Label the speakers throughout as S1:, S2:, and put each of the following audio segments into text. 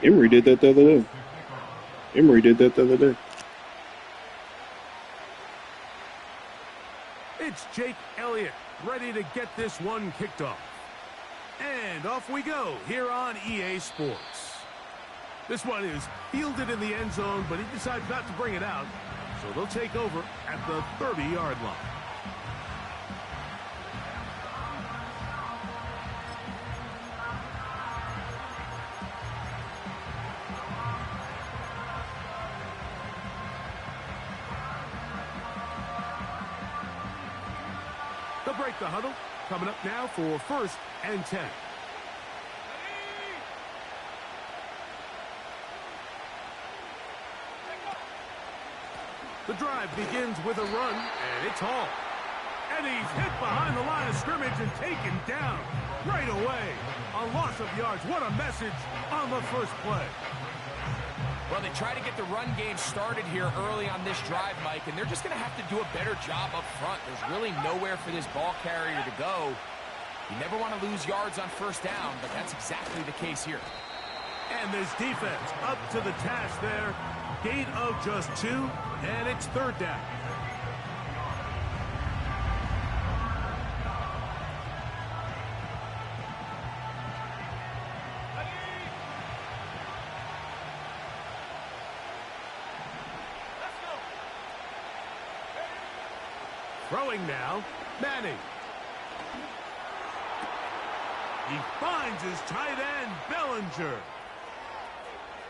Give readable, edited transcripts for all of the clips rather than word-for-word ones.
S1: Emory did that the other day. Emory did that the other day.
S2: It's Jake Elliott ready to get this one kicked off. And off we go here on EA Sports. This one is fielded in the end zone, but he decides not to bring it out. So they'll take over at the 30-yard line. They'll break the huddle. Coming up now for 1st and 10. The drive begins with a run, and it's Hall. And he's hit behind the line of scrimmage and taken down right away. A loss of yards. What a message on the first play.
S3: Well, they try to get the run game started here early on this drive, Mike, and they're just going to have to do a better job up front. There's really nowhere for this ball carrier to go. You never want to lose yards on 1st down, but that's exactly the case here.
S2: And this defense up to the task there. Gain of just 2, and it's 3rd down. Throwing now, Manning. He finds his tight end, Bellinger.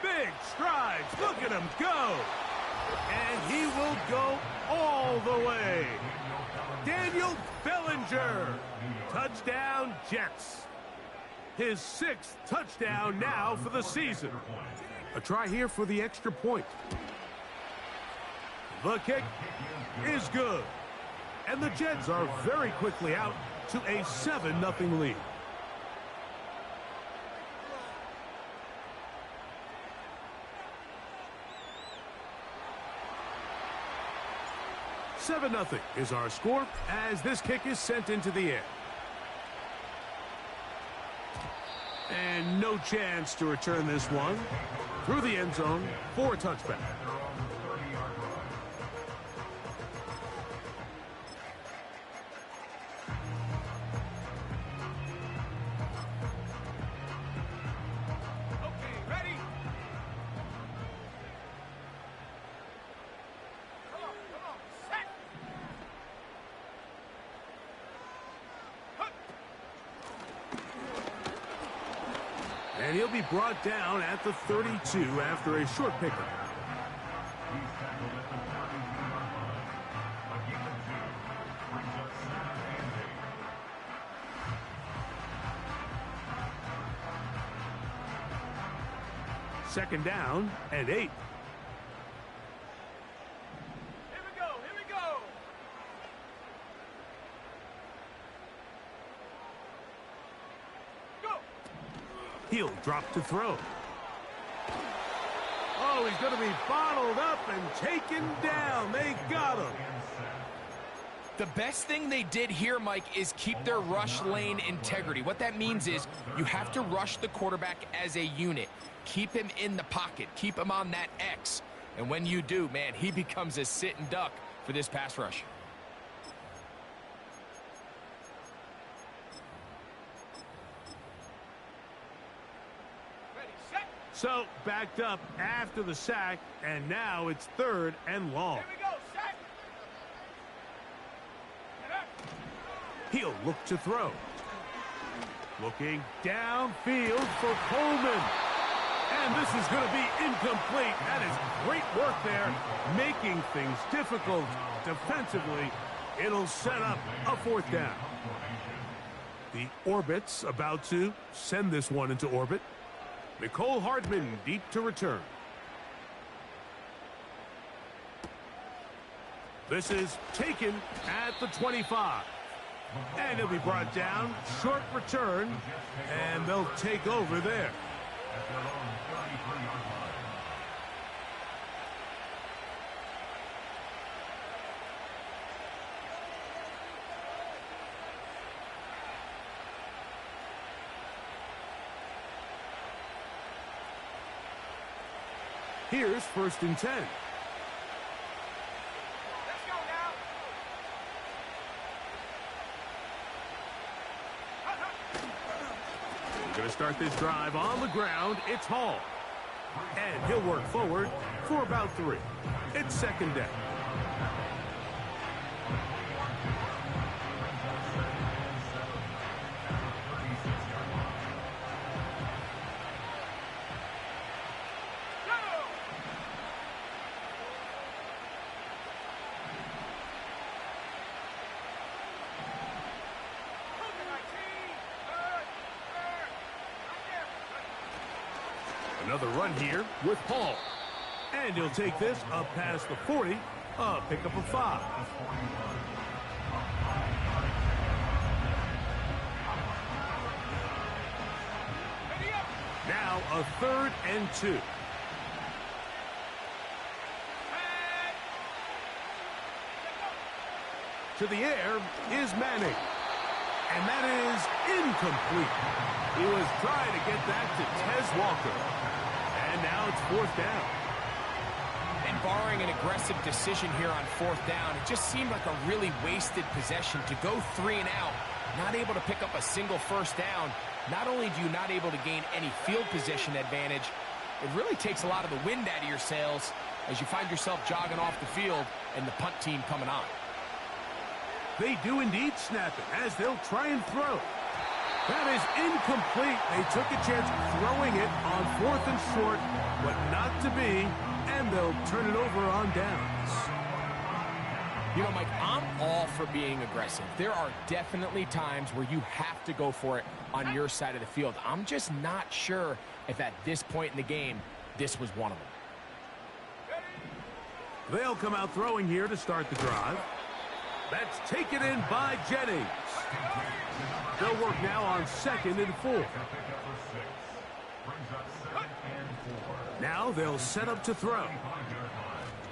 S2: Big strides. Look at him go. And he will go all the way. Daniel Bellinger. Touchdown, Jets. His 6th touchdown now for the season. A try here for the extra point. The kick is good. And the Jets are very quickly out to a 7-0 lead. $7-0 is our score as this kick is sent into the air. And no chance to return this one through the end zone for a touchback. And he'll be brought down at the 32 after a short pickup. Second down and 8. He'll drop to throw. Oh, he's going to be bottled up and taken down. They got him.
S3: The best thing they did here, Mike, is keep their rush lane integrity. What that means is you have to rush the quarterback as a unit. Keep him in the pocket. Keep him on that X. And when you do, man, he becomes a sit and duck for this pass rush.
S2: So, backed up after the sack, and now it's 3rd and long. Here we go, sack. He'll look to throw. Looking downfield for Coleman. And this is going to be incomplete. That is great work there, making things difficult defensively. It'll set up a 4th down. The Orbit's about to send this one into orbit. Nicole Hardman deep to return. This is taken at the 25. And he'll be brought down. Short return. And they'll take over there. Here's 1st and 10. We're going to start this drive on the ground. It's Hall. And he'll work forward for about 3. It's 2nd down. Another run here with Hall. And he'll take this up past the 40, a pickup of 5. Now a 3rd and 2. To the air is Manning. And that is incomplete. He was trying to get that to Tez Walker. And now it's 4th down.
S3: And barring an aggressive decision here on 4th down, it just seemed like a really wasted possession to go 3 and out, not able to pick up a single 1st down. Not only do you not able to gain any field position advantage, it really takes a lot of the wind out of your sails as you find yourself jogging off the field and the punt team coming on.
S2: They do indeed snap it as they'll try and throw. That is incomplete. They took a chance throwing it on 4th and short, but not to be, and they'll turn it over on downs.
S3: You know, Mike, I'm all for being aggressive. There are definitely times where you have to go for it on your side of the field. I'm just not sure if at this point in the game, this was one of them.
S2: They'll come out throwing here to start the drive. That's taken in by Jennings. They'll work now on 2nd and 4. Now they'll set up to throw.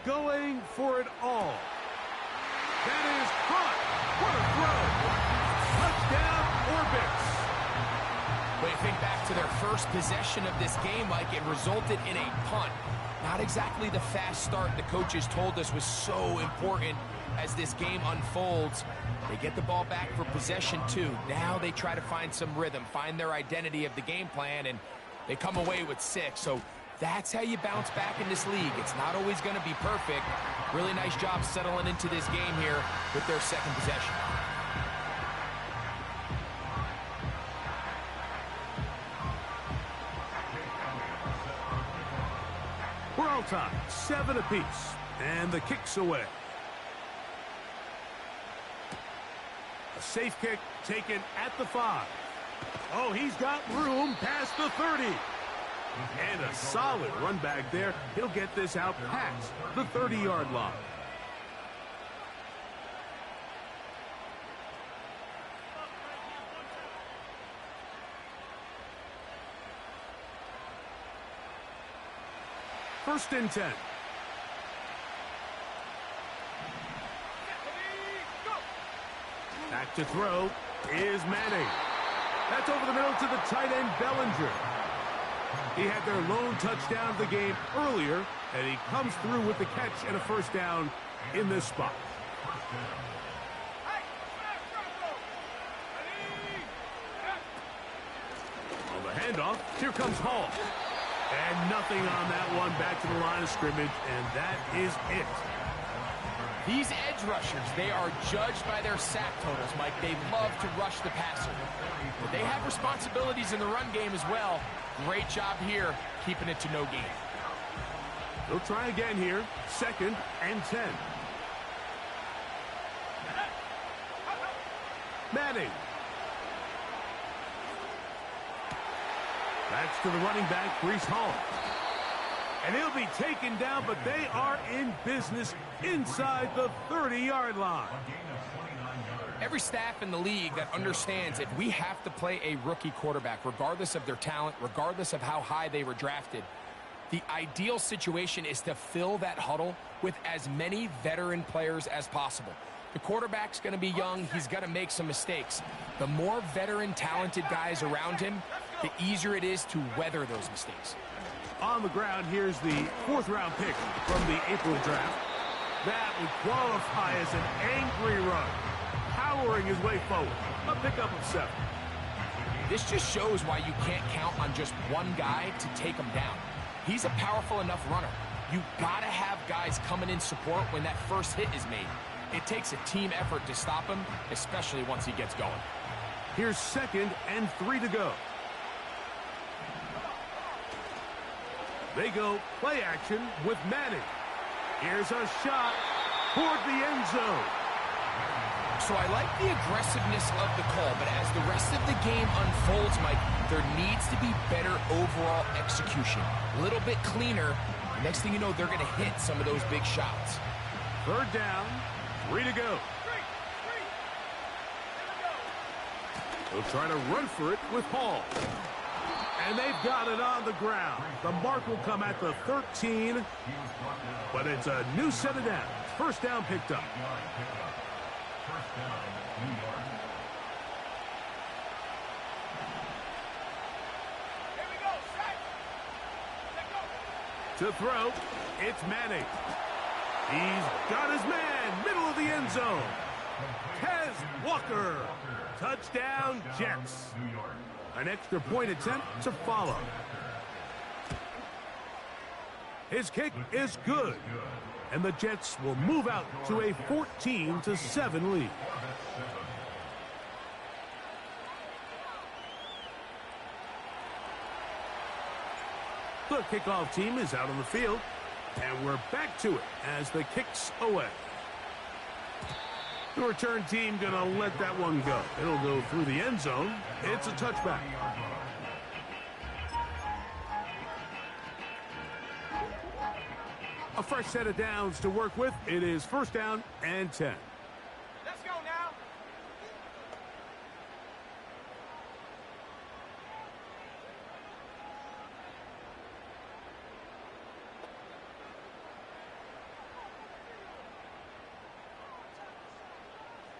S2: Going for it all. That is caught. What a throw. Touchdown, Orbix.
S3: When you think back to their first possession of this game, Mike, it resulted in a punt. Not exactly the fast start the coaches told us was so important as this game unfolds. They get the ball back for possession 2. Now they try to find some rhythm, find their identity of the game plan, and they come away with 6. So that's how you bounce back in this league. It's not always going to be perfect. Really nice job settling into this game here with their 2nd possession.
S2: We're all tied, 7 apiece, and the kick's away. A safe kick taken at the 5. Oh, he's got room past the 30. And a solid run back there. He'll get this out past the 30-yard line. First and 10. Back to throw is Manning. That's over the middle to the tight end, Bellinger. He had their lone touchdown of the game earlier, and he comes through with the catch and a 1st down in this spot. On the handoff, here comes Hall. And nothing on that one, back to the line of scrimmage, and that is it.
S3: These edge rushers, they are judged by their sack totals, Mike. They love to rush the passer. But they have responsibilities in the run game as well. Great job here, keeping it to no gain.
S2: They'll try again here, 2nd and 10. Manning. That's to the running back, Breece Hall. And he'll be taken down, but they are in business inside the 30-yard line.
S3: Every staff in the league that understands if we have to play a rookie quarterback, regardless of their talent, regardless of how high they were drafted, the ideal situation is to fill that huddle with as many veteran players as possible. The quarterback's going to be young. He's going to make some mistakes. The more veteran, talented guys around him, the easier it is to weather those mistakes.
S2: On the ground, here's the fourth-round pick from the April draft. That would qualify as an angry run, powering his way forward. A pickup of 7.
S3: This just shows why you can't count on just one guy to take him down. He's a powerful enough runner. You gotta have guys coming in support when that first hit is made. It takes a team effort to stop him, especially once he gets going.
S2: Here's 2nd and 3 to go. They go play action with Manning. Here's a shot toward the end zone.
S3: So I like the aggressiveness of the call, but as the rest of the game unfolds, Mike, there needs to be better overall execution. A little bit cleaner. The next thing you know, they're going to hit some of those big shots.
S2: 3rd down, 3 to go. They'll try to run for it with Hall. And they've got it on the ground. The mark will come at the 13, but it's a new set of downs. 1st down picked up. To throw, it's Manning. He's got his man, middle of the end zone. Tez Walker, touchdown Jets. An extra point attempt to follow. His kick is good, and the Jets will move out to a 14-7 lead. The kickoff team is out on the field, and we're back to it as the kick's away. The return team gonna let that one go. It'll go through the end zone. It's a touchback. A fresh set of downs to work with. It is 1st down and 10.
S3: Let's go now.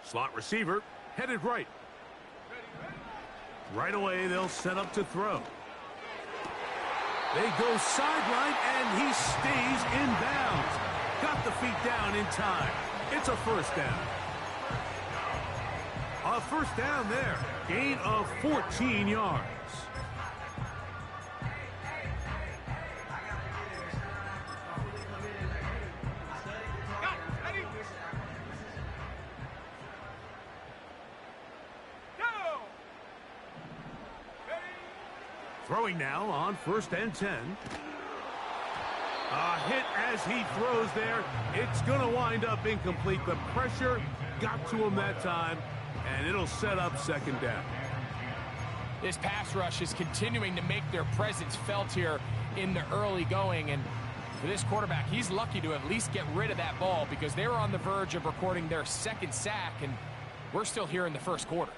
S2: Slot receiver headed right. Right away, they'll set up to throw. They go sideline, and he stays in bounds. Got the feet down in time. It's a 1st down. A 1st down there. Gain of 14 yards. Throwing now on 1st and 10. A hit as he throws there. It's going to wind up incomplete. The pressure got to him that time, and it'll set up 2nd down.
S3: This pass rush is continuing to make their presence felt here in the early going, and for this quarterback, he's lucky to at least get rid of that ball because they were on the verge of recording their 2nd sack, and we're still here in the 1st quarter.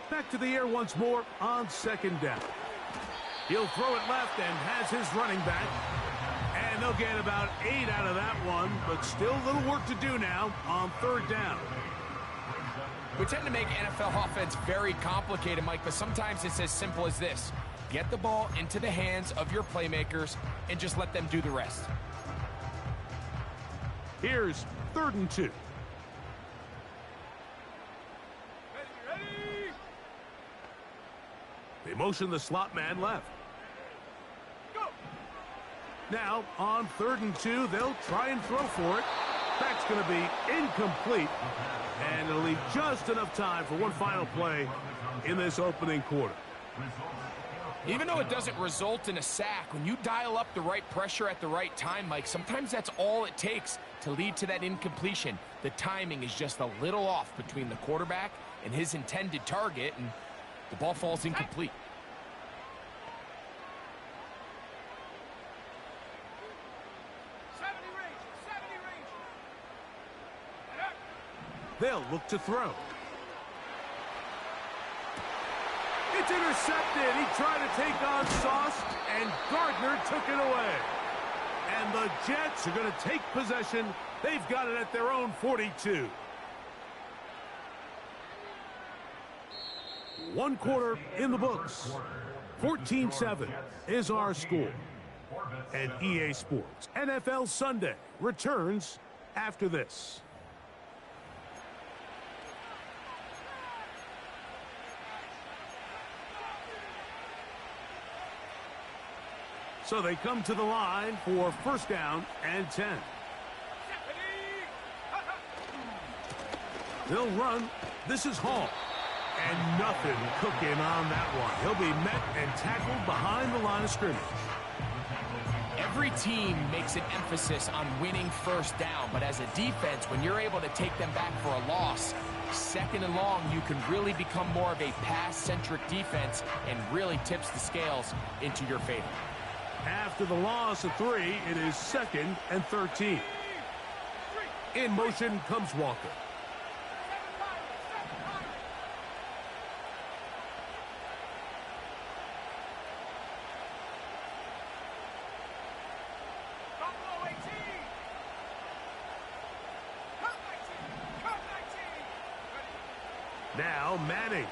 S2: Back to the air once more on 2nd down. He'll throw it left and has his running back. And they'll get about 8 out of that one, but still a little work to do now on 3rd down.
S3: We tend to make NFL offense very complicated, Mike, but sometimes it's as simple as this. Get the ball into the hands of your playmakers and just let them do the rest.
S2: Here's 3rd and 2. They motion the slot man left. Go. Now, on 3rd and 2, they'll try and throw for it. That's going to be incomplete. And it'll leave just enough time for one final play in this opening quarter.
S3: Even though it doesn't result in a sack, when you dial up the right pressure at the right time, Mike, sometimes that's all it takes to lead to that incompletion. The timing is just a little off between the quarterback and his intended target, and the ball falls incomplete.
S2: They'll look to throw. It's intercepted. He tried to take on Sauce, and Gardner took it away. And the Jets are going to take possession. They've got it at their own 42. One quarter in the books. 14-7 is our score. And EA Sports NFL Sunday returns after this. So they come to the line for first down and 10. They'll run. This is Hall. And nothing cooking on that one. He'll be met and tackled behind the line of scrimmage.
S3: Every team makes an emphasis on winning first down, but as a defense, when you're able to take them back for a loss, second and long, you can really become more of a pass-centric defense and really tips the scales into your favor.
S2: After the loss of 3, it is 2nd and 13. In motion comes Walker. Now Manning.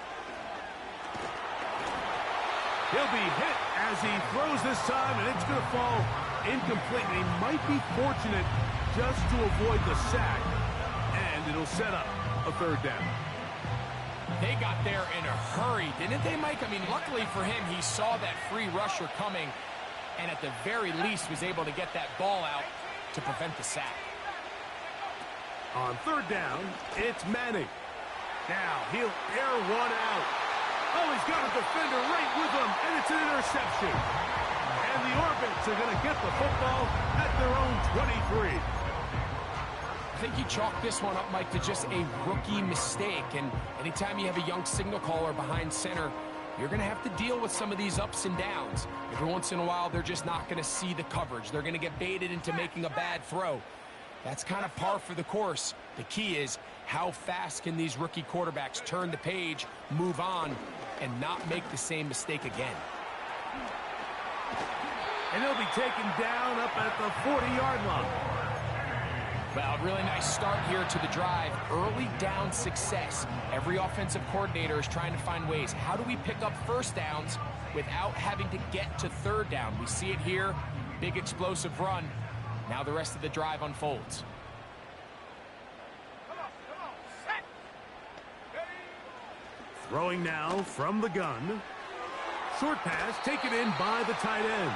S2: He'll be hit as he throws this time, and it's going to fall incomplete. And he might be fortunate just to avoid the sack, and it'll set up a third down.
S3: They got there in a hurry, didn't they, Mike? I mean, luckily for him, he saw that free rusher coming, and at the very least was able to get that ball out to prevent the sack.
S2: On third down, it's Manning. Now he'll air one out. Oh, he's got a defender right with him, and it's an interception. And the Orbits are going to get the football at their own 23.
S3: I think you chalk this one up, Mike, to just a rookie mistake. And anytime you have a young signal caller behind center, you're going to have to deal with some of these ups and downs. Every once in a while, they're just not going to see the coverage. They're going to get baited into making a bad throw. That's kind of par for the course. The key is how fast can these rookie quarterbacks turn the page, move on, and not make the same mistake again.
S2: And he'll be taken down up at the 40-yard line.
S3: Well, really nice start here to the drive. Early down success. Every offensive coordinator is trying to find ways. How do we pick up first downs without having to get to third down? We see it here. Big explosive run. Now the rest of the drive unfolds.
S2: Throwing now from the gun. Short pass taken in by the tight end.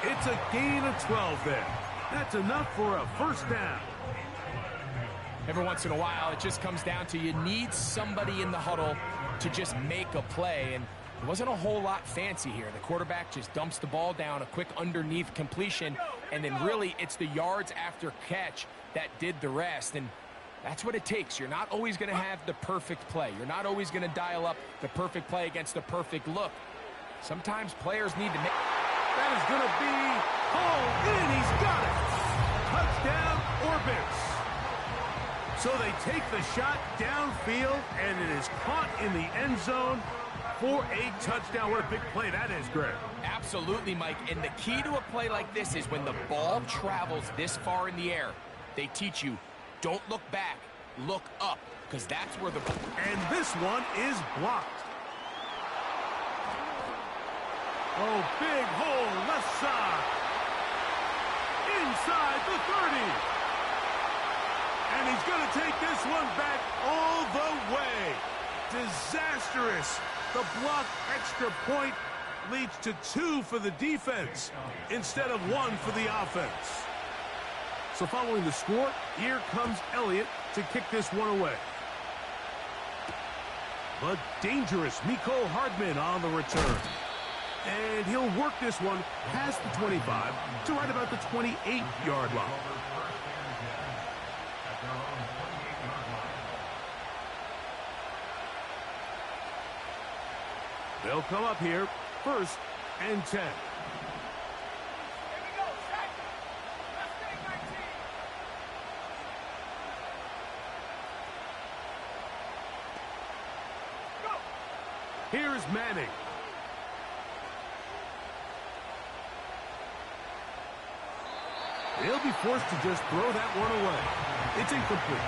S2: It's a gain of 12 there. That's enough for a first down.
S3: Every once in a while, it just comes down to you need somebody in the huddle to just make a play. And it wasn't a whole lot fancy here. The quarterback just dumps the ball down, a quick underneath completion, and then really it's the yards after catch that did the rest. And that's what it takes. You're not always going to have the perfect play. You're not always going to dial up the perfect play against the perfect look. Sometimes players need to make...
S2: That is going to be hauled in. He's got it. Touchdown, Orbits. So they take the shot downfield, and it is caught in the end zone for a touchdown. What a big play that is, Greg.
S3: Absolutely, Mike. And the key to a play like this is when the ball travels this far in the air, they teach you, don't look back, look up, because that's where the...
S2: And this one is blocked. Oh, big hole, left side. Inside the 30. And he's going to take this one back all the way. Disastrous. The block extra point leads to 2 for the defense instead of 1 for the offense. So following the score, here comes Elliott to kick this one away. But dangerous Mecole Hardman on the return. And he'll work this one past the 25 to right about the 28-yard line. They'll come up here, 1st and 10. Here's Manning. He'll be forced to just throw that one away. It's incomplete.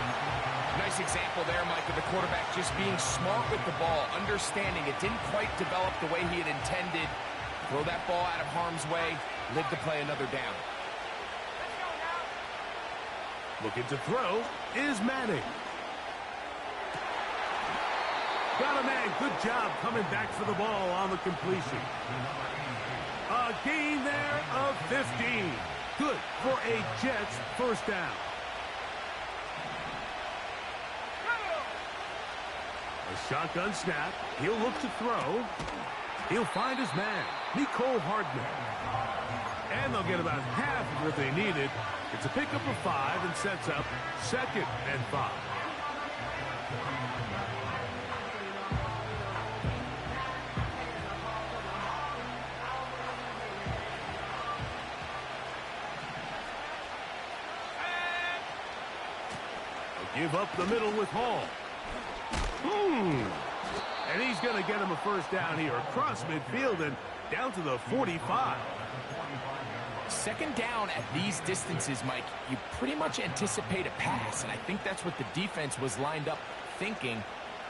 S3: Nice example there, Mike, of the quarterback just being smart with the ball, understanding it didn't quite develop the way he had intended. Throw that ball out of harm's way, live to play another down.
S2: Looking to throw is Manning. Got a man. Good job coming back for the ball on the completion. A gain there of 15. Good for a Jets first down. A shotgun snap. He'll look to throw. He'll find his man, Mecole Hardman. And they'll get about half of what they needed. It's a pickup of 5 and sets up 2nd and 5. They'll give up the middle with Hall. And he's going to get him a first down here across midfield and down to the 45.
S3: Second down at these distances, Mike, you pretty much anticipate a pass, and I think that's what the defense was lined up thinking.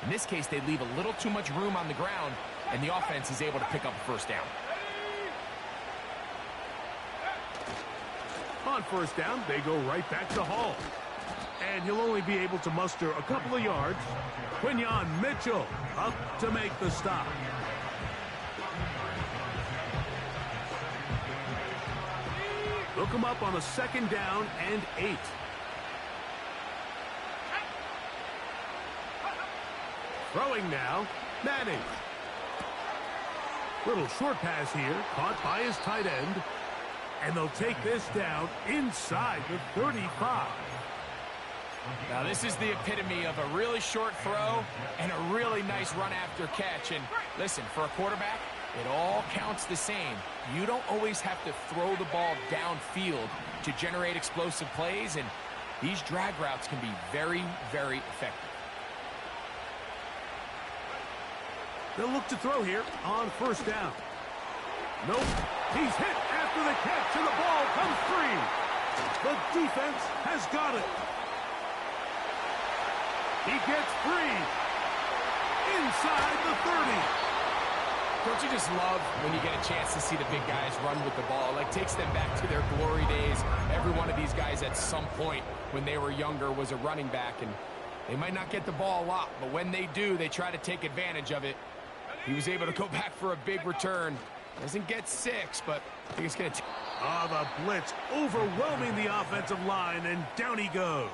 S3: In this case, they leave a little too much room on the ground, and the offense is able to pick up a first down.
S2: On first down, they go right back to Hall. And he'll only be able to muster a couple of yards. Quinyon Mitchell up to make the stop. Look him up on a 2nd down and 8. Throwing now, Manning. Little short pass here, caught by his tight end. And they'll take this down inside the 35.
S3: Now, this is the epitome of a really short throw and a really nice run after catch. And listen, for a quarterback, it all counts the same. You don't always have to throw the ball downfield to generate explosive plays, and these drag routes can be very, very effective.
S2: They'll look to throw here on first down. Nope. He's hit after the catch, and the ball comes free. The defense has got it. He gets free inside the 30.
S3: Don't you just love when you get a chance to see the big guys run with the ball? Like, takes them back to their glory days. Every one of these guys at some point when they were younger was a running back, and they might not get the ball a lot, but when they do, they try to take advantage of it. He was able to go back for a big return. Doesn't get 6, but I think it's going to...
S2: The blitz overwhelming the offensive line, and down he goes.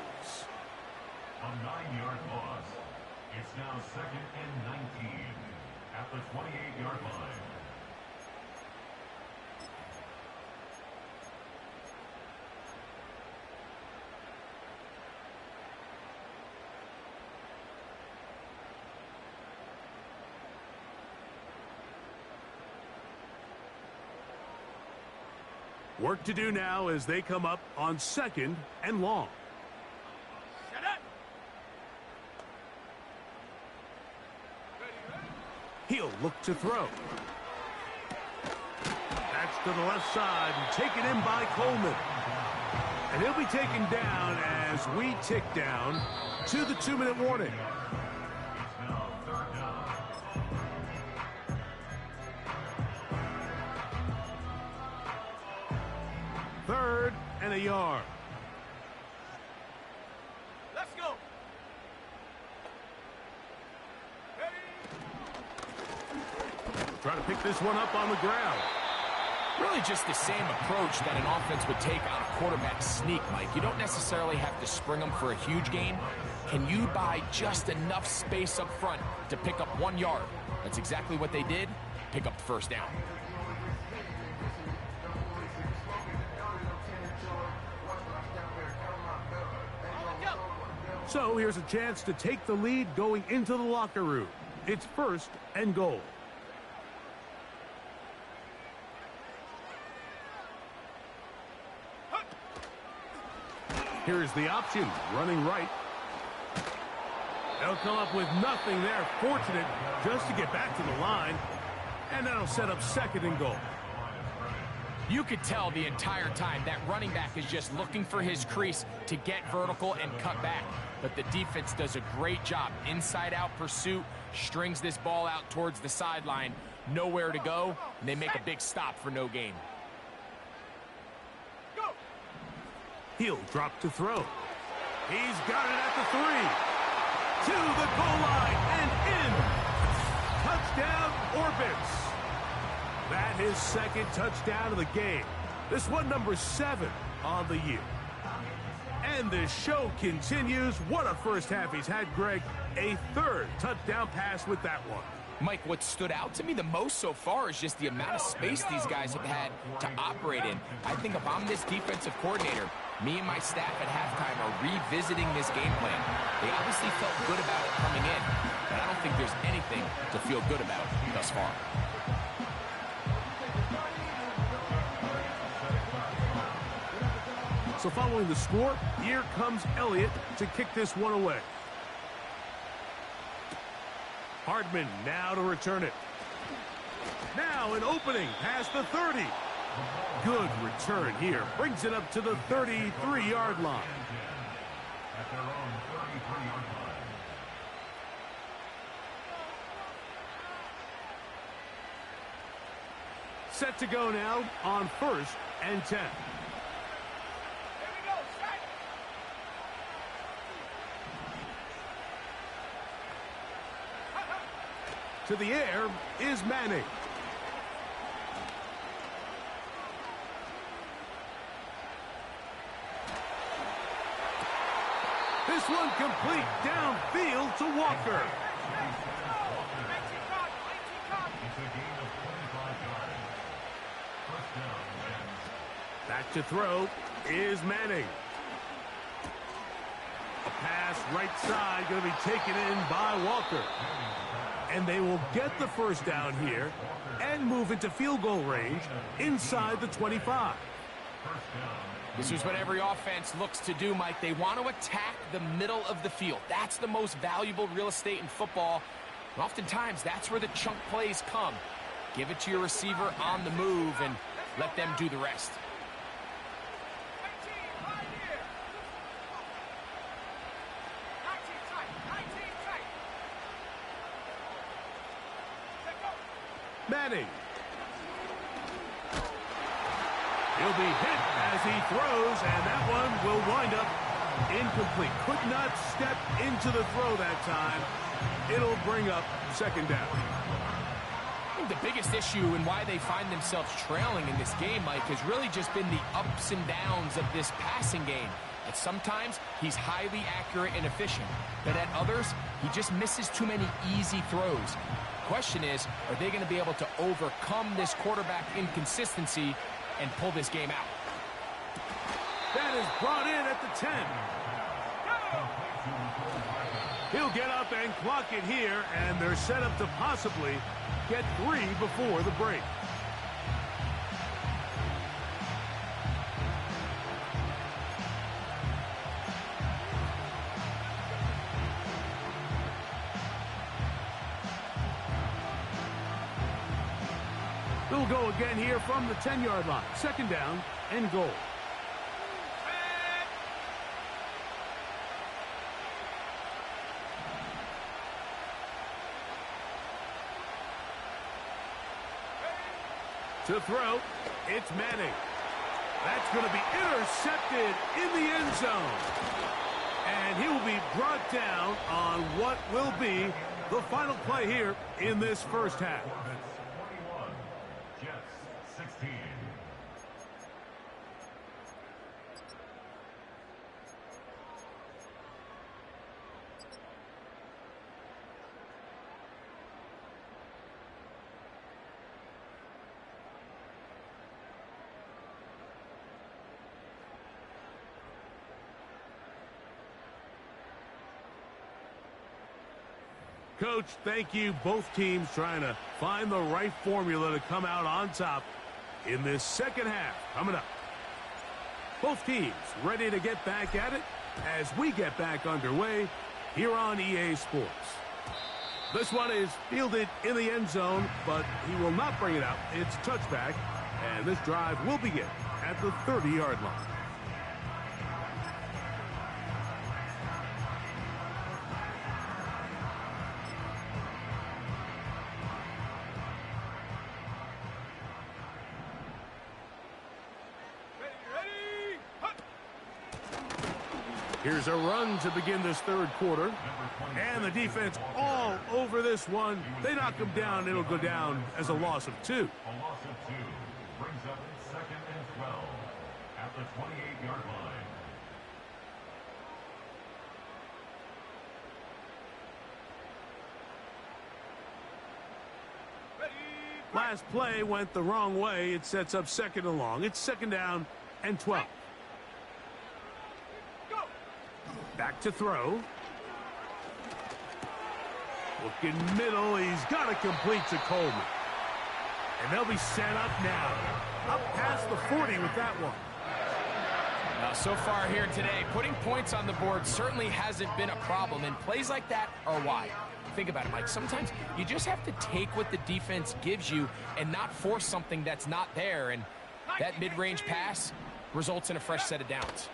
S4: A 9-yard loss. It's now 2nd and 19 at the 28-yard line.
S2: Work to do now as they come up on 2nd and long. He'll look to throw. That's to the left side and taken in by Coleman. And he'll be taken down as we tick down to the 2-minute warning.
S4: It's now 3rd down.
S2: 3rd and a yard.
S3: Let's go.
S2: Trying to pick this one up on the ground.
S3: Really just the same approach that an offense would take on a quarterback sneak, Mike. You don't necessarily have to spring them for a huge gain. Can you buy just enough space up front to pick up 1 yard? That's exactly what they did. Pick up the first down.
S2: So here's a chance to take the lead going into the locker room. It's 1st and goal. Here's the option, running right. They'll come up with nothing there. Fortunate just to get back to the line. And that'll set up 2nd and goal.
S3: You could tell the entire time that running back is just looking for his crease to get vertical and cut back. But the defense does a great job. Inside-out pursuit, strings this ball out towards the sideline. Nowhere to go, and they make a big stop for no gain.
S2: He'll drop to throw. He's got it at the 3. To the goal line and in. Touchdown, Orbits. That his second touchdown of the game. This one number 7 on the year. And the show continues. What a first half he's had, Greg. A 3rd touchdown pass with that one.
S3: Mike, what stood out to me the most so far is just the amount of space these guys have had to operate in. I think if I'm this defensive coordinator, me and my staff at halftime are revisiting this game plan. They obviously felt good about it coming in, but I don't think there's anything to feel good about thus far.
S2: So following the score, here comes Elliott to kick this one away. Hardman now to return it. Now an opening past the 30. Good return here. Brings it up to the 33-yard line.
S4: At their own 33-yard line.
S2: Set to go now on 1st and 10. To the air is Manning. This one complete downfield to Walker.
S4: It's a gain of 25 yards. First down, Rams.
S2: Back to throw is Manning. A pass right side going to be taken in by Walker. And they will get the first down here and move into field goal range inside the 25.
S3: This is what every offense looks to do, Mike. They want to attack the middle of the field. That's the most valuable real estate in football. And oftentimes, that's where the chunk plays come. Give it to your receiver on the move and let them do the rest.
S2: Manning. He'll be hit as he throws, and that one will wind up incomplete. Could not step into the throw that time. It'll bring up 2nd down.
S3: I think the biggest issue and why they find themselves trailing in this game, Mike, has really just been the ups and downs of this passing game. At sometimes, he's highly accurate and efficient, but at others, he just misses too many easy throws. Question is, are they going to be able to overcome this quarterback inconsistency and pull this game out?
S2: That is brought in at the 10. He'll get up and clock it here, and they're set up to possibly get 3 before the break. They'll go again here from the 10-yard line. 2nd down and goal. To throw, it's Manning. That's going to be intercepted in the end zone. And he will be brought down on what will be the final play here in this first half.
S4: 21, Jets 16.
S2: Coach, thank you. Both teams trying to find the right formula to come out on top in this second half coming up. Both teams ready to get back at it as we get back underway here on EA Sports. This one is fielded in the end zone, but he will not bring it out. It's touchback And this drive will begin at the 30-yard line. Here's a run to begin this third quarter. And the defense all over this one. They knock him down. It'll go down as a loss of 2.
S4: A loss of 2 brings up 2nd and 12 at the 28-yard line.
S2: Last play went the wrong way. It sets up 2nd and long. It's 2nd down and 12. Back to throw. Looking middle. He's got to complete to Coleman. And they'll be set up now. Up past the 40 with that one.
S3: Now, so far here today, putting points on the board certainly hasn't been a problem. And plays like that are why. Think about it, Mike. Sometimes you just have to take what the defense gives you and not force something that's not there. And that mid-range pass results in a fresh set of downs.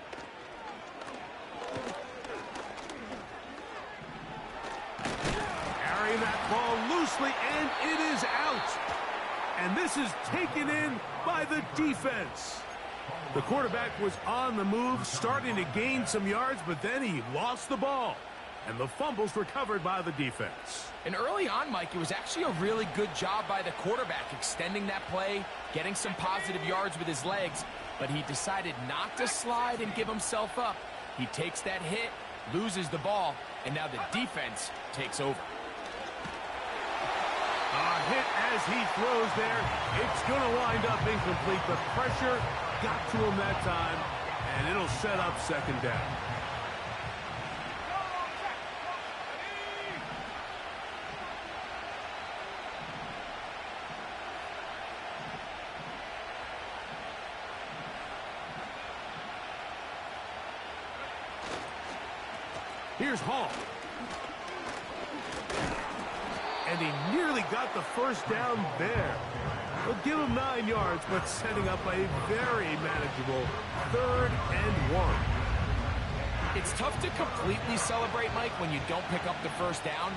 S2: Carrying that ball loosely, and it is out. And this is taken in by the defense. The quarterback was on the move, starting to gain some yards, but then he lost the ball. And the fumble's recovered by the defense.
S3: And early on, Mike, it was actually a really good job by the quarterback, extending that play, getting some positive yards with his legs. But he decided not to slide and give himself up. He takes that hit, loses the ball, and now the defense takes over.
S2: A hit as he throws there. It's going to wind up incomplete. The pressure got to him that time, and it'll set up 2nd down. Here's Hall. And he nearly got the first down there. We'll give him 9 yards, but setting up a very manageable 3rd and 1.
S3: It's tough to completely celebrate, Mike, when you don't pick up the first down,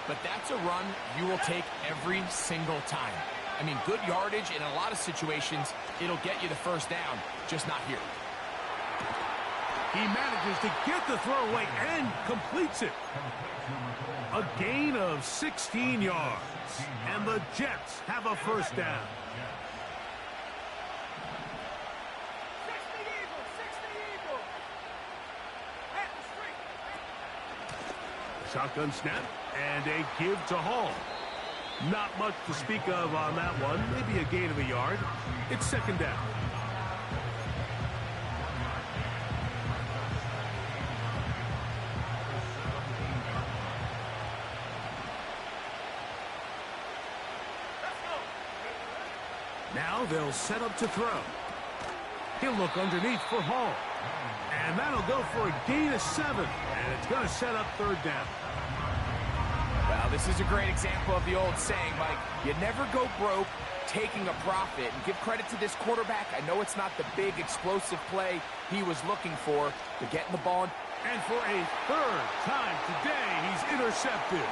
S3: but that's a run you will take every single time. I mean, good yardage in a lot of situations, it'll get you the first down, just not here.
S2: He manages to get the throw away and completes it. A gain of 16 yards. And the Jets have a first down. Shotgun snap and a give to Hall. Not much to speak of on that one. Maybe a gain of a yard. It's 2nd down. Now they'll set up to throw. He'll look underneath for Hall. And that'll go for a gain of 7. And it's going to set up 3rd down.
S3: Well, this is a great example of the old saying, Mike, you never go broke taking a profit. And give credit to this quarterback. I know it's not the big explosive play he was looking for, but getting the ball.
S2: And for a 3rd time today, he's intercepted.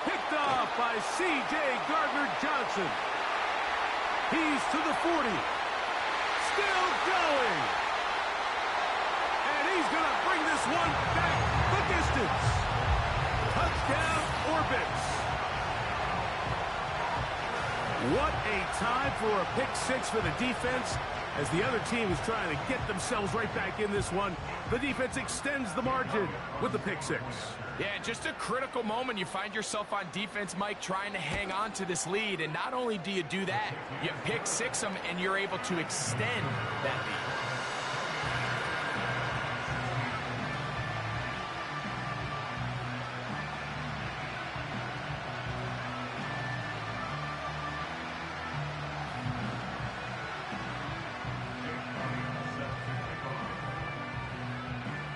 S2: Picked off by C.J. Gardner-Johnson. He's to the 40. Still going. And he's going to bring this one back the distance. Touchdown, Orbits. What a time for a pick 6 for the defense. As the other team is trying to get themselves right back in this one, the defense extends the margin with the pick 6.
S3: Yeah, just a critical moment. You find yourself on defense, Mike, trying to hang on to this lead. And not only do you do that, you pick 6 them, and you're able to extend that lead.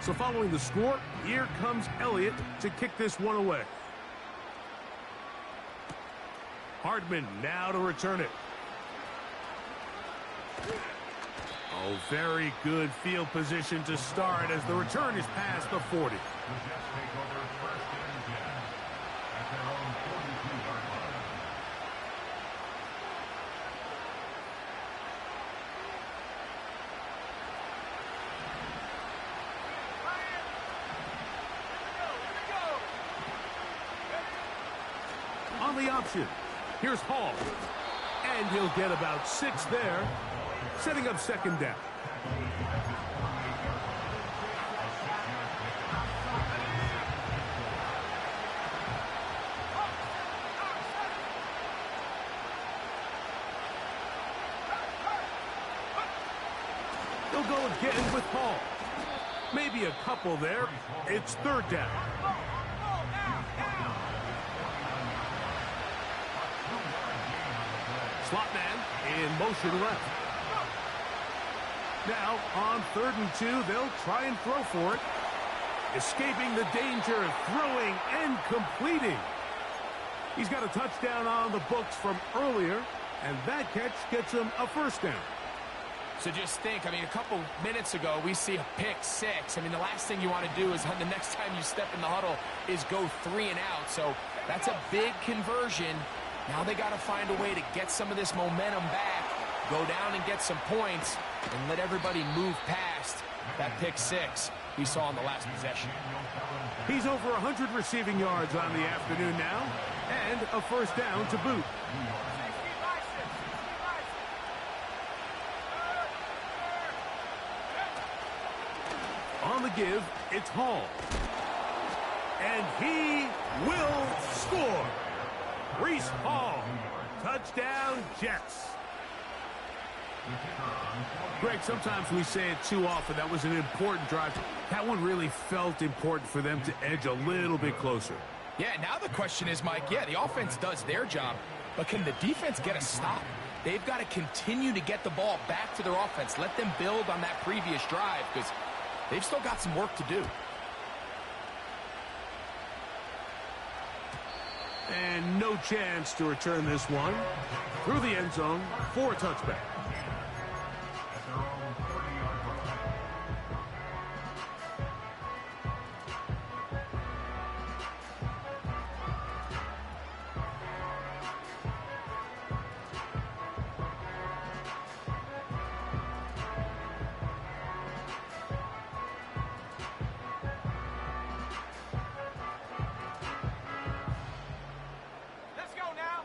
S2: So following the score, here comes Elliott to kick this one away. Hardman now to return it. Oh, very good field position to start as the return is past the 40.
S4: The Jets take over first and 10 at their own 42-yard line.
S2: On the option, here's Hall. And he'll get about 6 there, setting up second down. They'll go again with Hall. Maybe a couple there. It's third down. Slot man in motion left. Now, on 3rd and 2, they'll try and throw for it. Escaping the danger, throwing and completing. He's got a touchdown on the books from earlier, and that catch gets him a first down.
S3: So just think, I mean, a couple minutes ago, we see a pick 6. I mean, the last thing you want to do is the next time you step in the huddle is go 3 and out. So that's a big conversion. Now they got to find a way to get some of this momentum back, go down and get some points, and let everybody move past that pick 6 we saw in the last possession.
S2: He's over 100 receiving yards on the afternoon now, and a first down to boot. On the give, it's Hall. And he will score. Breece Hall. Touchdown, Jets. Greg, sometimes we say it too often. That was an important drive. That one really felt important for them to edge a little bit closer.
S3: Yeah, now the question is, Mike, yeah, the offense does their job, but can the defense get a stop? They've got to continue to get the ball back to their offense. Let them build on that previous drive because they've still got some work to do.
S2: And no chance to return this one. Through the end zone for a touchback.
S4: At their own 40-yard line.
S3: Let's go now.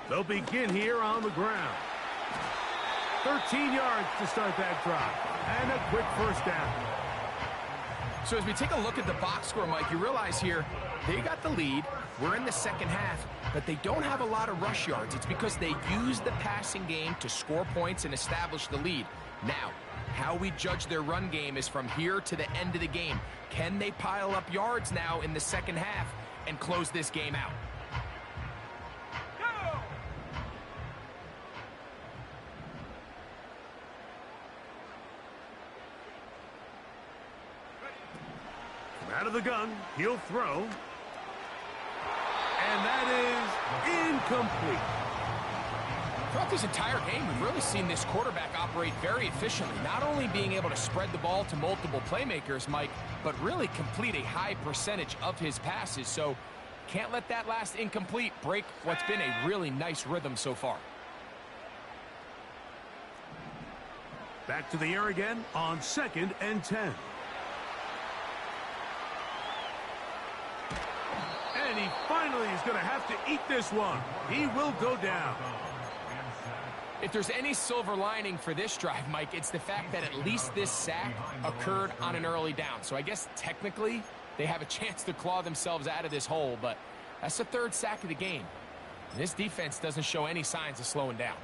S2: They'll begin here on the ground. 13 yards to start that drive. And a quick first down.
S3: So as we take a look at the box score, Mike, you realize here they got the lead. We're in the second half, but they don't have a lot of rush yards. It's because they use the passing game to score points and establish the lead. Now, how we judge their run game is from here to the end of the game. Can they pile up yards now in the second half and close this game out?
S2: Out of the gun, he'll throw. And that is incomplete.
S3: Throughout this entire game, we've really seen this quarterback operate very efficiently, not only being able to spread the ball to multiple playmakers, Mike, but really complete a high percentage of his passes. So can't let that last incomplete break what's been a really nice rhythm so far.
S2: Back to the air again on 2nd and 10. And he finally is going to have to eat this one. He will go down.
S3: If there's any silver lining for this drive, Mike, it's the fact that at least this sack occurred on an early down. So I guess technically they have a chance to claw themselves out of this hole, but that's the 3rd sack of the game. And this defense doesn't show any signs of slowing down.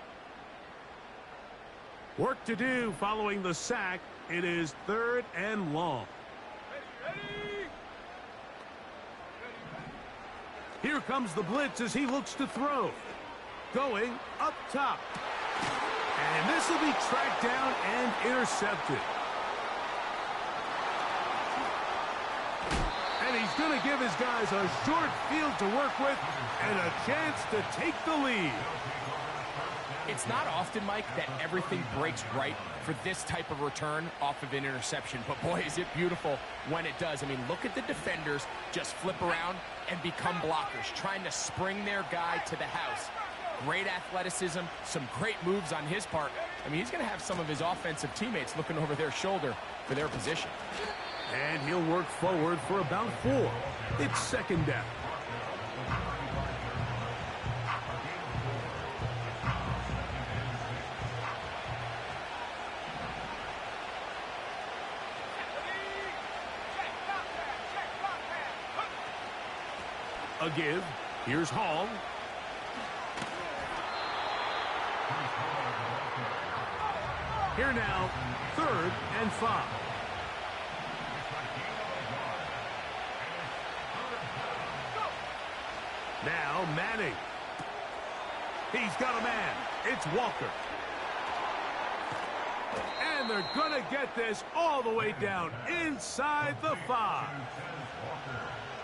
S2: Work to do following the sack. It is 3rd and long. Here comes the blitz as he looks to throw. Going up top. And this will be tracked down and intercepted. And he's going to give his guys a short field to work with and a chance to take the lead.
S3: It's not often, Mike, that everything breaks right for this type of return off of an interception. But, boy, is it beautiful when it does. I mean, look at the defenders just flip around and become blockers, trying to spring their guy to the house. Great athleticism, some great moves on his part. I mean, he's going to have some of his offensive teammates looking over their shoulder for their position.
S2: And he'll work forward for about 4. It's second down. A give. Here's Hall. Here now, 3rd and 5. Now Manning. He's got a man. It's Walker. And they're going to get this all the way down inside the 5.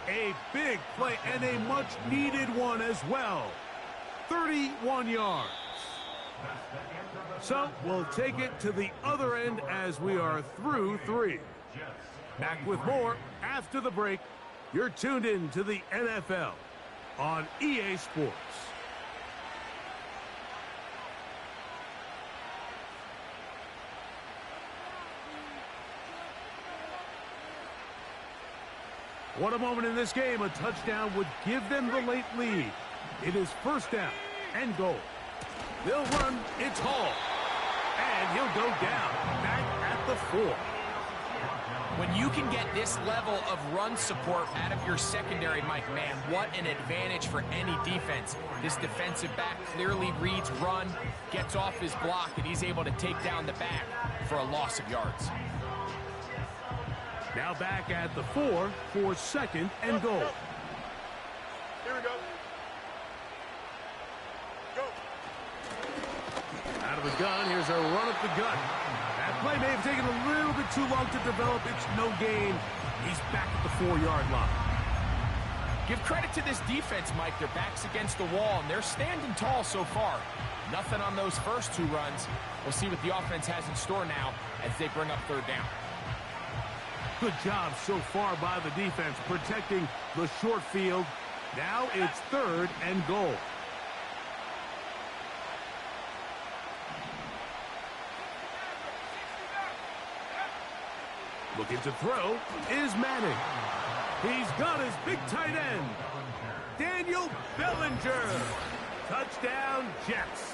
S2: A big play and a much-needed one as well. 31 yards. So we'll take it to the other end as we are through 3. Back with more after the break. You're tuned in to the NFL on EA Sports. What a moment in this game. A touchdown would give them the late lead. It is 1st down and goal. They'll run. It's Hall. And he'll go down back at the 4.
S3: When you can get this level of run support out of your secondary, Mike, man, what an advantage for any defense. This defensive back clearly reads run, gets off his block, and he's able to take down the back for a loss of yards.
S2: Now back at the 4 for 2nd and goal.
S5: Here we go. Go.
S2: Out of the gun, here's a run up the gut. That play may have taken a little bit too long to develop. It's no gain. He's back at the 4-yard line.
S3: Give credit to this defense, Mike. Their back's against the wall, and they're standing tall so far. Nothing on those first 2 runs. We'll see what the offense has in store now as they bring up 3rd down.
S2: Good job so far by the defense protecting the short field. Now it's 3rd and goal. Looking to throw is Manning. He's got his big tight end, Daniel Bellinger. Touchdown, Jets.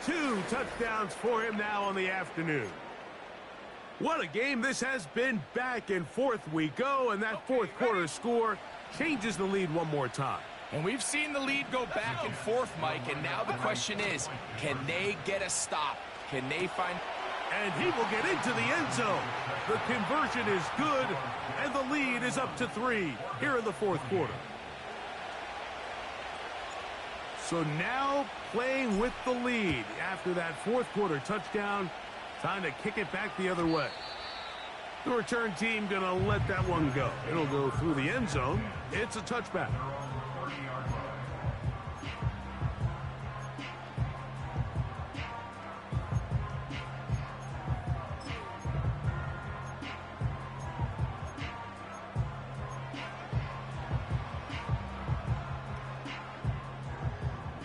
S2: 2 touchdowns for him now on the afternoon. What a game this has been. Back and forth we go, and that 4th quarter score changes the lead one more time.
S3: And we've seen the lead go back and forth, Mike, and now the question is, can they get a stop? Can they find...
S2: And he will get into the end zone. The conversion is good, and the lead is up to 3 here in the 4th quarter. So now playing with the lead after that 4th quarter touchdown. Time to kick it back the other way. The return team going to let that one go. It'll go through the end zone. It's a touchback.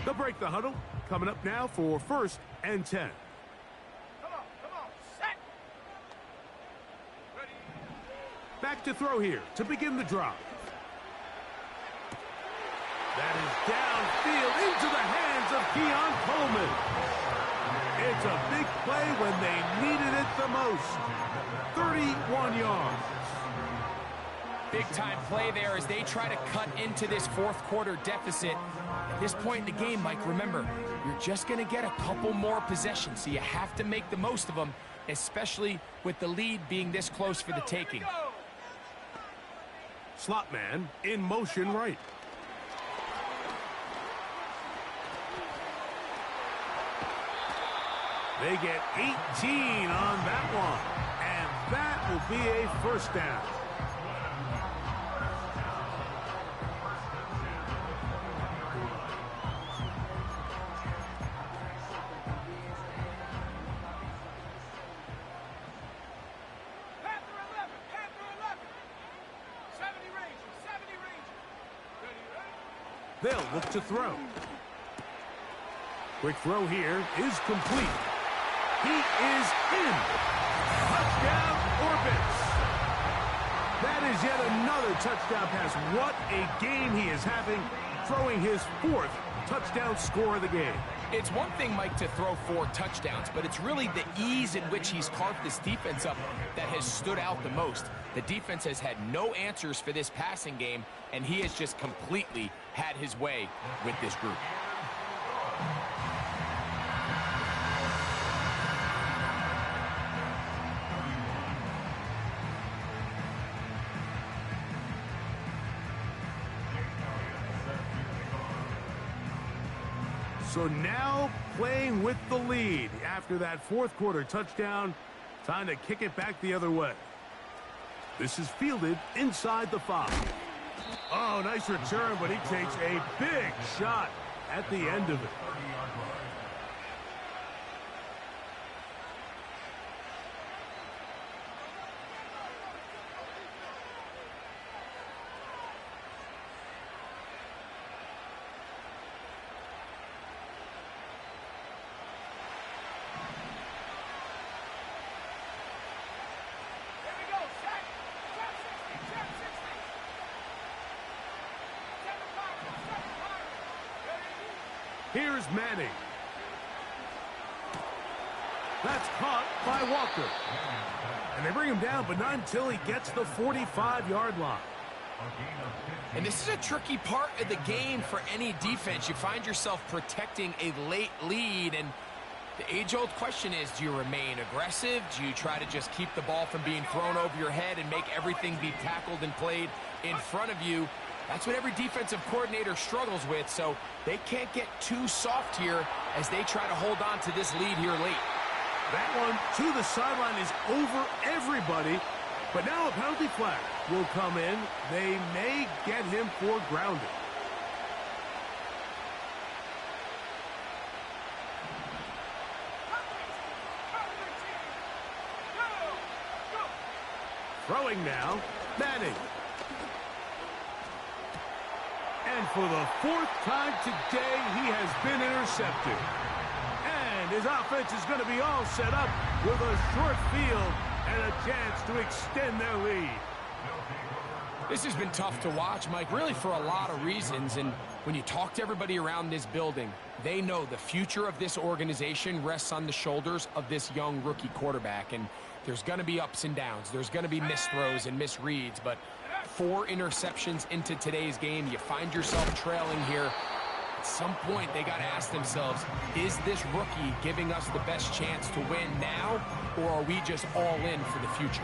S2: They'll break the huddle. Coming up now for 1st and 10. Back to throw here to begin the drive. That is downfield into the hands of Keon Coleman. It's a big play when they needed it the most. 31 yards.
S3: Big-time play there as they try to cut into this 4th quarter deficit. At this point in the game, Mike, remember, you're just going to get a couple more possessions, so you have to make the most of them, especially with the lead being this close for the taking.
S2: Slot man in motion right. They get 18 on that one, and that will be a 1st down. They'll look to throw. Quick throw here is complete. He is in. Touchdown, Orbits. That is yet another touchdown pass. What a game he is having, throwing his 4th touchdown score of the game.
S3: It's one thing, Mike, to throw 4 touchdowns, but it's really the ease in which he's carved this defense up that has stood out the most. The defense has had no answers for this passing game, and he has just completely had his way with this group.
S2: So now playing with the lead after that 4th quarter touchdown. Time to kick it back the other way. This is fielded inside the 5. Oh, nice return, but he takes a big shot at the end of it. Here's Manning. That's caught by Walker. And they bring him down, but not until he gets the 45-yard line.
S3: And this is a tricky part of the game for any defense. You find yourself protecting a late lead, and the age-old question is, do you remain aggressive? Do you try to just keep the ball from being thrown over your head and make everything be tackled and played in front of you? That's what every defensive coordinator struggles with, so they can't get too soft here as they try to hold on to this lead here late.
S2: That one to the sideline is over everybody, but now a penalty flag will come in. They may get him for grounding. Throwing now, Manning. And for the 4th time today, he has been intercepted. And his offense is going to be all set up with a short field and a chance to extend their lead.
S3: This has been tough to watch, Mike, really for a lot of reasons. And when you talk to everybody around this building, they know the future of this organization rests on the shoulders of this young rookie quarterback. And there's going to be ups and downs. There's going to be missed throws and misreads. But 4 interceptions into today's game, you find yourself trailing here. At some point, they got to ask themselves, is this rookie giving us the best chance to win now, or are we just all in for the future?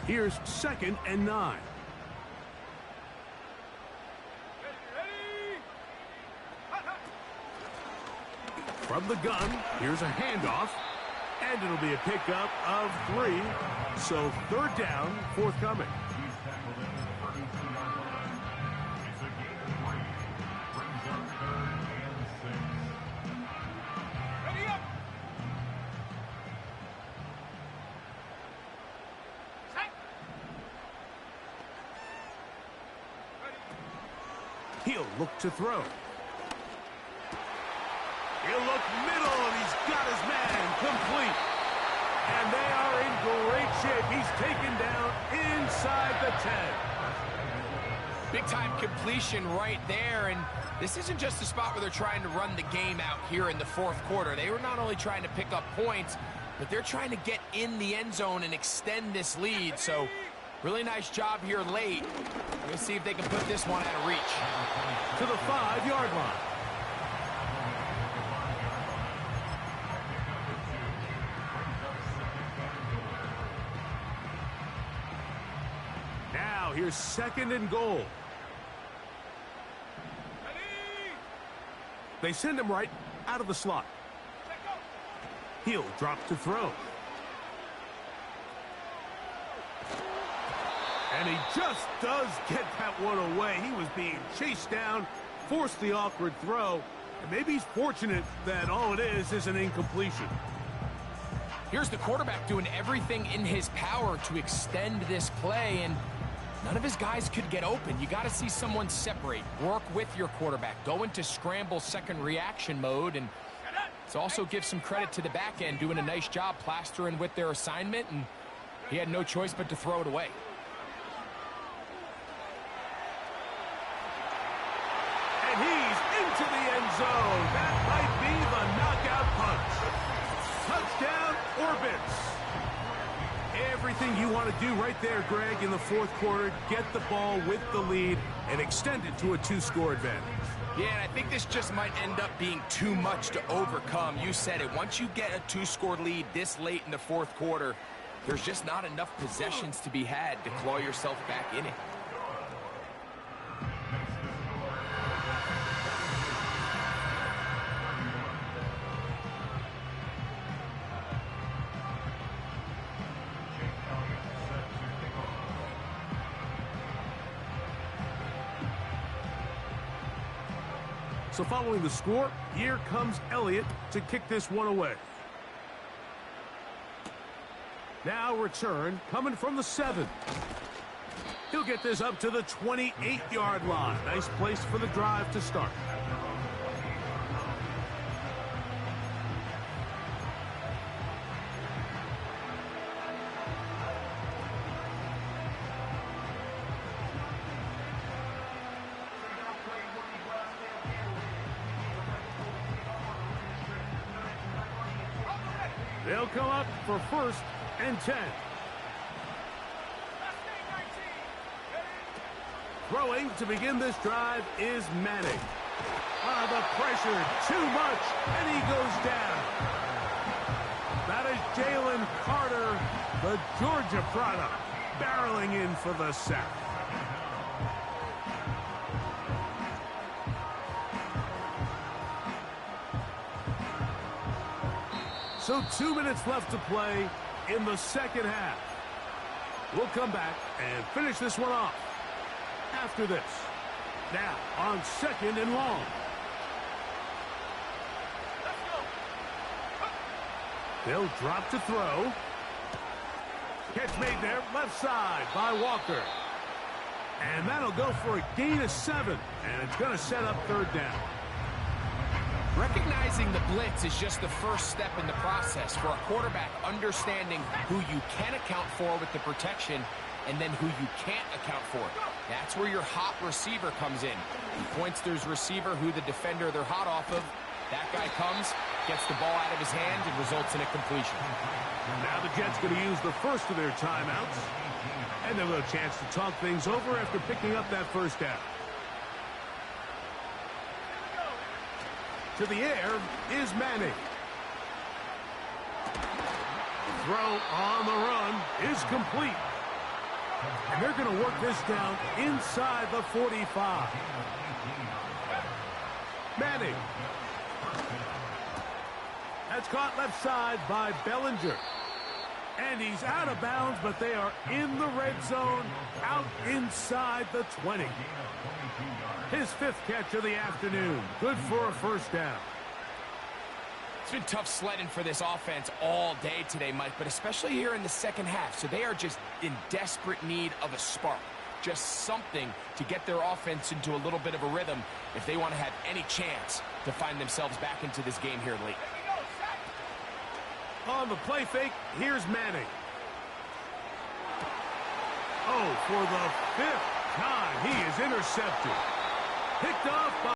S2: Here's 2nd and 9. From the gun, here's a handoff, and it'll be a pickup of 3. So 3rd down, forthcoming. He'll look to throw. He'll look middle, and he's got his man complete. And they are in great shape. He's taken down inside the 10.
S3: Big-time completion right there, and this isn't just a spot where they're trying to run the game out here in the 4th quarter. They were not only trying to pick up points, but they're trying to get in the end zone and extend this lead. So really nice job here late. We'll see if they can put this one out of reach.
S2: To the 5-yard line. Now here's 2nd and goal. They send him right out of the slot. He'll drop to throw. And he just does get that one away. He was being chased down, forced the awkward throw, and maybe he's fortunate that all it is an incompletion.
S3: Here's the quarterback doing everything in his power to extend this play, and none of his guys could get open. You got to see someone separate, work with your quarterback, go into scramble second reaction mode, and to also give some credit to the back end, doing a nice job plastering with their assignment, and he had no choice but to throw it away.
S2: And he's into the end zone. That might be the knockout punch. Touchdown, Orbits. Everything you want to do right there, Greg, in the fourth quarter. Get the ball with the lead and extend it to a 2-score advantage.
S3: Yeah, and I think this just might end up being too much to overcome. You said it. Once you get a 2-score lead this late in the fourth quarter, there's just not enough possessions to be had to claw yourself back in it.
S2: So following the score, here comes Elliott to kick this one away. Now return coming from the 7. He'll get this up to the 28-yard line. Nice place for the drive to start. They'll come up for 1st and 10. Throwing to begin this drive is Manning. The pressure, too much, and he goes down. That is Jalen Carter, the Georgia product, barreling in for the sack. So 2 minutes left to play in the second half. We'll come back and finish this one off after this. Now on 2nd and long. They'll drop to throw. Catch made there, left side by Walker. And that'll go for a gain of 7. And it's going to set up 3rd down.
S3: Recognizing the blitz is just the first step in the process for a quarterback, understanding who you can account for with the protection and then who you can't account for. That's where your hot receiver comes in. He points to his receiver, who the defender they're hot off of. That guy comes, gets the ball out of his hand, and results in a completion.
S2: Now the Jets going to use the first of their timeouts. And they'll have a chance to talk things over after picking up that first down. To the air is Manning. Throw on the run is complete. And they're going to work this down inside the 45. Manning. That's caught left side by Bellinger. And he's out of bounds, but they are in the red zone, out inside the 20. His 5th catch of the afternoon. Good for a 1st down.
S3: It's been tough sledding for this offense all day today, Mike, but especially here in the second half. So they are just in desperate need of a spark. Just something to get their offense into a little bit of a rhythm if they want to have any chance to find themselves back into this game here late.
S2: On the play fake, here's Manning. Oh, for the 5th time, he is intercepted. Picked off by